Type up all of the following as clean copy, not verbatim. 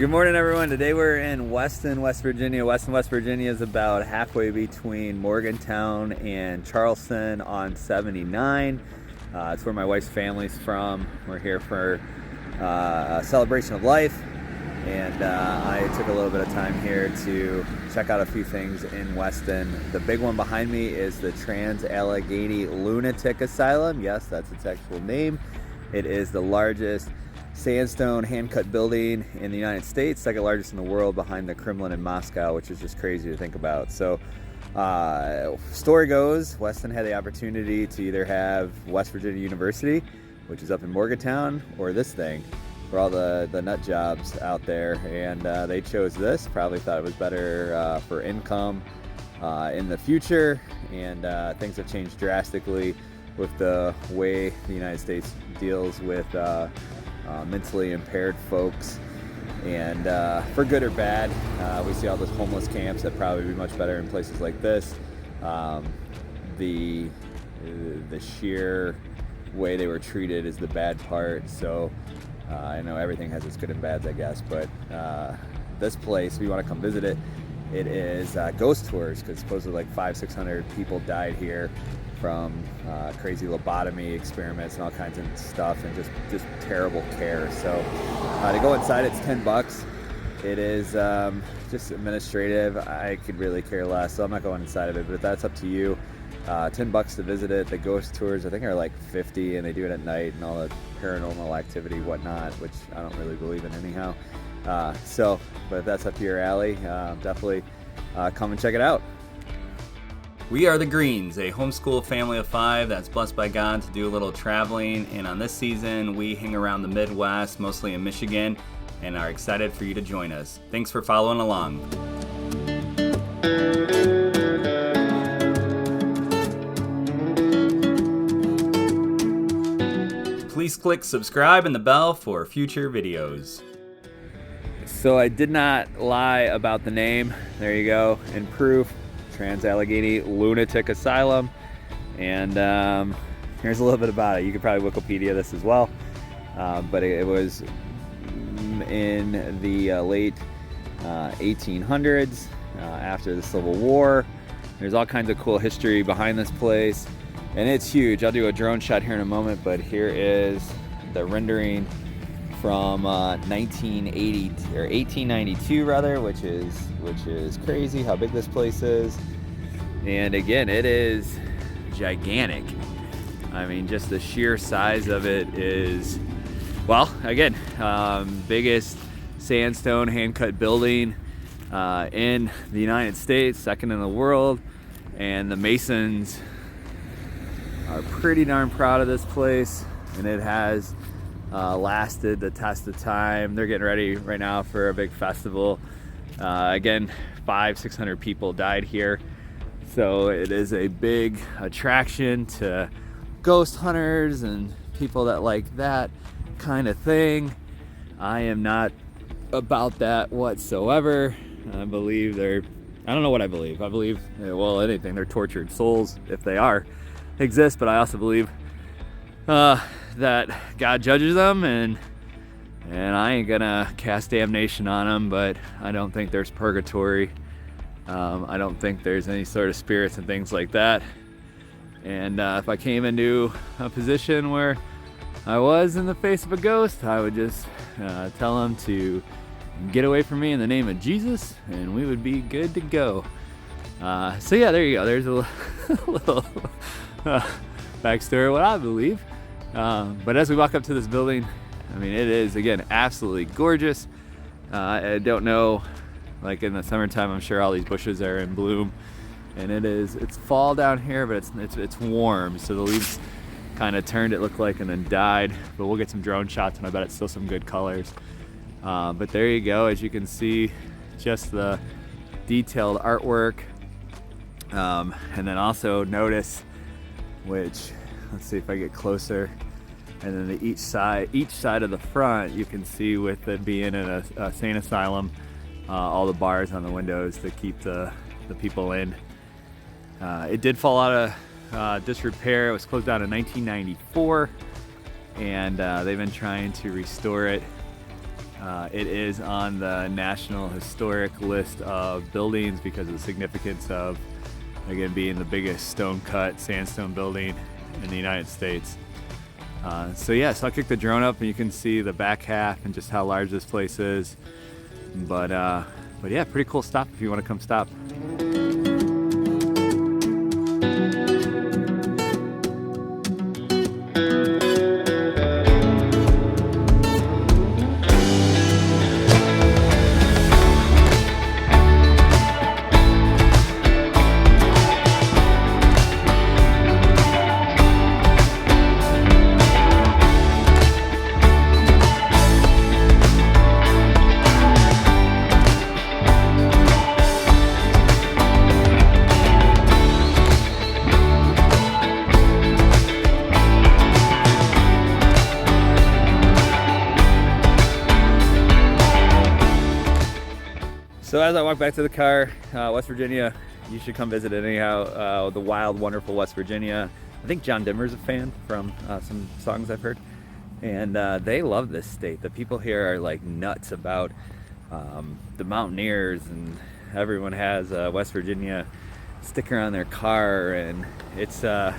Good morning, everyone. Today we're in Weston, West Virginia. Weston, West Virginia is about halfway between Morgantown and Charleston on 79. It's where my wife's family's from. We're here for a celebration of life, and I took a little bit of time here to check out a few things in Weston. The big one behind me is the Trans-Allegheny Lunatic Asylum. Yes, that's its actual name. It is the largest sandstone hand-cut building in the United States, second largest in the world behind the Kremlin in Moscow, which is just crazy to think about. So story goes, Weston had the opportunity to either have West Virginia University, which is up in Morgantown, or this thing for all the nut jobs out there, and they chose this. Probably thought it was better for income in the future, and things have changed drastically with the way the United States deals with mentally impaired folks, and for good or bad, we see all those homeless camps that probably be much better in places like this. The sheer way they were treated is the bad part. So I know everything has its good and bads, I guess, but this place, we want to come visit it. It is ghost tours, because supposedly like 500-600 people died here from crazy lobotomy experiments and all kinds of stuff, and just terrible care. So to go inside, it's $10. It is just administrative. I could really care less, so I'm not going inside of it, but that's up to you. $10 to visit it. The ghost tours, I think, are like $50, and they do it at night, and all the paranormal activity, whatnot, which I don't really believe in anyhow. But if that's up to your alley, definitely come and check it out. We are the Greens, a homeschool family of 5 that's blessed by God to do a little traveling, and on this season we hang around the Midwest, mostly in Michigan, and are excited for you to join us. Thanks for following along. Please click subscribe and the bell for future videos. So I did not lie about the name. There you go, in proof. Trans-Allegheny Lunatic Asylum, and here's a little bit about it. You could probably Wikipedia this as well, but it was in the late 1800s, after the Civil War. There's all kinds of cool history behind this place, and it's huge. I'll do a drone shot here in a moment, but here is the rendering from 1980 or 1892 rather, which is crazy how big this place is. And again, it is gigantic. I mean, just the sheer size of it is, well, again, biggest sandstone hand-cut building in the United States, second in the world, and the Masons are pretty darn proud of this place, and it has lasted the test of time. They're getting ready right now for a big festival. Again, 500-600 people died here, so it is a big attraction to ghost hunters and people that like that kind of thing. I am not about that whatsoever. I believe I don't know what I believe. I believe, well, anything. They're tortured souls, if they exist, but I also believe that God judges them, and I ain't gonna cast damnation on them, but I don't think there's purgatory. I don't think there's any sort of spirits and things like that. And if I came into a position where I was in the face of a ghost, I would just tell him to get away from me in the name of Jesus, and we would be good to go. So yeah, there you go. There's a little backstory of what I believe. But as we walk up to this building, I mean, it is, again, absolutely gorgeous. I don't know, like in the summertime, I'm sure all these bushes are in bloom, and it's fall down here, but it's warm, so the leaves kind of turned, it looked like, and then died. But we'll get some drone shots, and I bet it's still some good colors. But there you go. As you can see, just the detailed artwork, and then also notice, which, let's see if I get closer, and then each side of the front, you can see, with it being in a sane asylum, all the bars on the windows to keep the people in. It did fall out of disrepair. It was closed down in 1994, and they've been trying to restore it It is on the National Historic List of buildings because of the significance of, again, being the biggest stone-cut sandstone building in the United States. So I'll kick the drone up and you can see the back half and just how large this place is. But yeah, pretty cool stop if you want to come stop. So as I walk back to the car, West Virginia, you should come visit it anyhow. The wild, wonderful West Virginia. I think John Denver's a fan from some songs I've heard. And they love this state. The people here are like nuts about the Mountaineers, and everyone has a West Virginia sticker on their car. And it's, I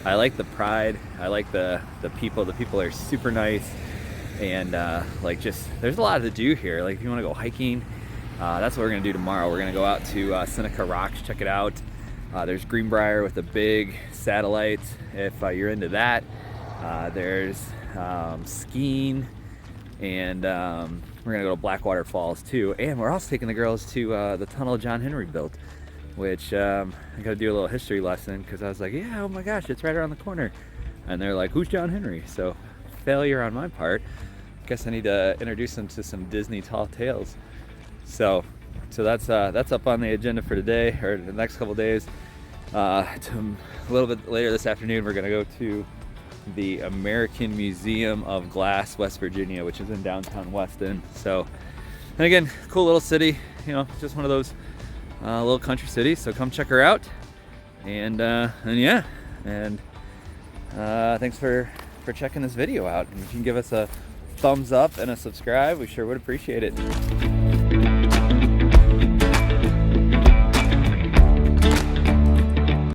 like the pride. I like the people. The people are super nice. And there's a lot to do here. Like if you want to go hiking, that's what we're going to do tomorrow. We're going to go out to Seneca Rocks, check it out. There's Greenbrier with a big satellite if you're into that. There's skiing, and we're going to go to Blackwater Falls too. And we're also taking the girls to the tunnel John Henry built, which I got to do a little history lesson because I was like, yeah, oh my gosh, it's right around the corner. And they're like, who's John Henry? So failure on my part. Guess I need to introduce them to some Disney tall tales. So that's up on the agenda for today, or the next couple days. A little bit later this afternoon, we're gonna go to the American Museum of Glass, West Virginia, which is in downtown Weston. So, and again, cool little city, just one of those little country cities. So come check her out, and thanks for checking this video out. And if you can give us a thumbs up and a subscribe, we sure would appreciate it.